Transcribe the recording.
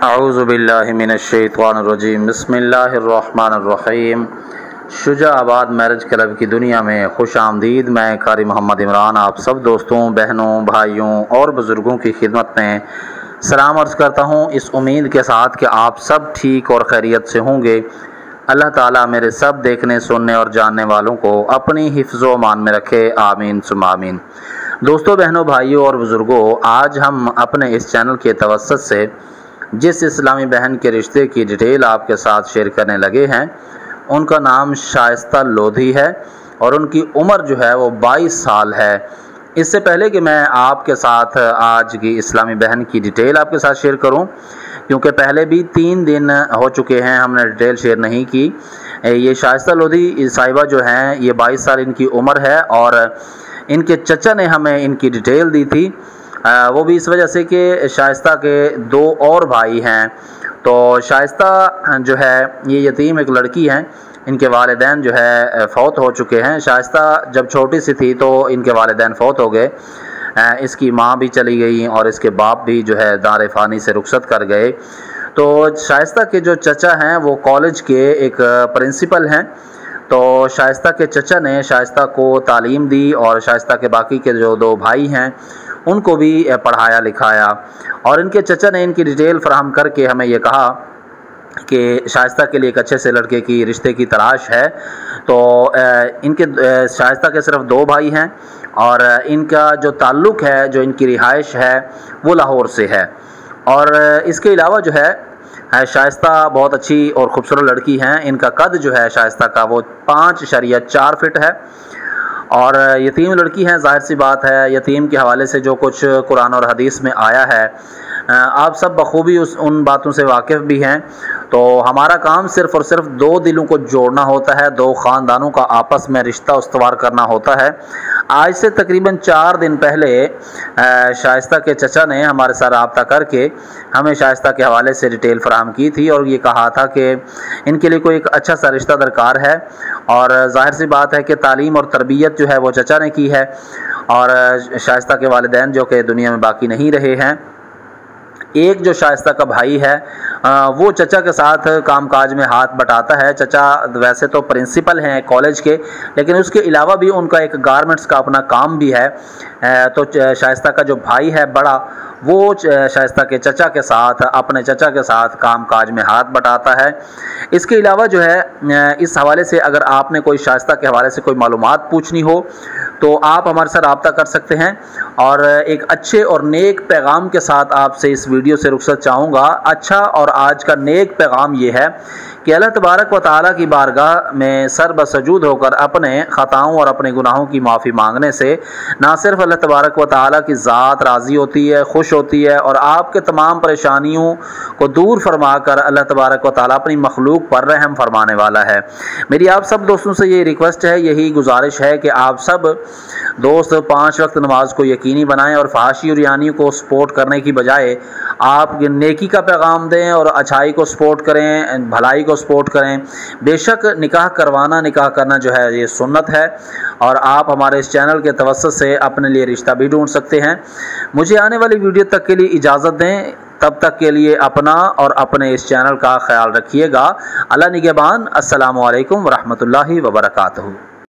अऊज़ु बिल्लाहि मिनश्शैतानिर्रजीम बिस्मिल्लाहिर्रहमानिर्रहीम। शुजाआबाद marriage club की दुनिया में खुश आमदीद। मैं कारी मोहम्मद इमरान आप सब दोस्तों, बहनों, भाइयों और बुज़ुर्गों की खिदमत में सलाम अर्ज़ करता हूँ, इस उम्मीद के साथ कि आप सब ठीक और खैरियत से होंगे। अल्लाह ताला मेरे सब देखने, सुनने और जानने वालों को अपनी हिफ्ज़-ओ अमान में रखे, आमीन सुम्मा आमीन। दोस्तों, बहनों, भाइयों और बुज़ुर्गों, आज हम अपने इस चैनल के तवस्सुत से जिस इस्लामी बहन के रिश्ते की डिटेल आपके साथ शेयर करने लगे हैं, उनका नाम शाइस्ता लोधी है और उनकी उम्र जो है वो 22 साल है। इससे पहले कि मैं आपके साथ आज की इस्लामी बहन की डिटेल आपके साथ शेयर करूं, क्योंकि पहले भी 3 दिन हो चुके हैं हमने डिटेल शेयर नहीं की। ये शाइस्ता लोधी साहिबा जो हैं, ये 22 साल इनकी उम्र है और इनके चचा ने हमें इनकी डिटेल दी थी। वो भी इस वजह से कि शाइस्ता के 2 और भाई हैं। तो शाइस्ता जो है ये यतीम एक लड़की हैं, इनके वालिदैन जो है फ़ौत हो चुके हैं। शाइस्ता जब छोटी सी थी तो इनके वालिदैन फ़ौत हो गए। इसकी माँ भी चली गई और इसके बाप भी जो है दार फ़ानी से रुखसत कर गए। तो शाइस्ता के जो चचा हैं वो कॉलेज के एक प्रिंसिपल हैं। तो शाइस्ता के चचा ने शाइस्ता को तालीम दी और शाइस्ता के बाकी के जो 2 भाई हैं उनको भी पढ़ाया लिखाया। और इनके चचा ने इनकी डिटेल फराहम करके हमें ये कहा कि शाइस्ता के लिए एक अच्छे से लड़के की रिश्ते की तलाश है। तो इनके शाइस्ता के सिर्फ 2 भाई हैं और इनका जो ताल्लुक़ है, जो इनकी रिहाइश है, वो लाहौर से है। और इसके अलावा जो है शाइस्ता बहुत अच्छी और ख़ूबसूरत लड़की हैं। इनका कद जो है शाइस्ता का वो 5.4 फिट है और यतीम लड़की हैं। ज़ाहिर सी बात है, यतीम के हवाले से जो कुछ कुरान और हदीस में आया है, आप सब बखूबी उन बातों से वाकिफ़ भी हैं। तो हमारा काम सिर्फ़ और सिर्फ 2 दिलों को जोड़ना होता है, 2 ख़ानदानों का आपस में रिश्ता उस्तवार करना होता है। आज से तकरीबन 4 दिन पहले शाइस्ता के चचा ने हमारे साथ रब्ता करके हमें शाइस्ता के हवाले से डिटेल फराहम की थी और ये कहा था कि इनके लिए कोई एक अच्छा सा रिश्ता दरकार है। और ज़ाहिर सी बात है कि तालीम और तरबियत जो है वो चचा ने की है और शाइस्ता के वालिदैन जो कि दुनिया में बाकी नहीं रहे हैं। एक जो शाइस्ता का भाई है वो चचा के साथ कामकाज में हाथ बटाता है। चचा वैसे तो प्रिंसिपल हैं कॉलेज के, लेकिन उसके अलावा भी उनका एक गारमेंट्स का अपना काम भी है। तो शाइस्ता का जो भाई है बड़ा, वो शाइस्ता के चचा के साथ, अपने चचा के साथ कामकाज में हाथ बटाता है। इसके अलावा जो है इस हवाले से अगर आपने कोई शाइस्ता के हवाले से कोई मालूमात पूछनी हो तो आप हमारे साथ रब्ता कर सकते हैं। और एक अच्छे और नेक पैगाम के साथ आपसे इस वीडियो से रुखसत चाहूँगा। अच्छा और आज का नेक पैगाम ये है कि अल्लाह तबारक व तआला की बारगाह में सर बसजूद होकर अपने ख़ताओं और अपने गुनाहों की माफ़ी मांगने से ना सिर्फ अल्लाह तबारक व तआला की ज़ात राज़ी होती है, खुश होती है और आपके तमाम परेशानियों को दूर फरमा कर अल्लाह तबारक व तआला अपनी मखलूक पर रहम फरमाने वाला है। मेरी आप सब दोस्तों से ये रिक्वेस्ट है, यही गुजारिश है कि आप सब दोस्त 5 वक्त नमाज को यकीनी बनाएं और फहाशी और यानियों को सपोर्ट करने की बजाय आप नेकी का पैगाम दें और अच्छाई को सपोर्ट करें, भलाई को सपोर्ट करें। बेशक निकाह करना जो है ये सुन्नत है और आप हमारे इस चैनल के तवस्सुत से अपने लिए रिश्ता भी ढूंढ सकते हैं। मुझे आने वाली वीडियो तक के लिए इजाज़त दें। तब तक के लिए अपना और अपने इस चैनल का ख्याल रखिएगा। अल्लाह निगहबान। अस्सलामु अलैकुम व रहमतुल्लाहि व बरकातहू।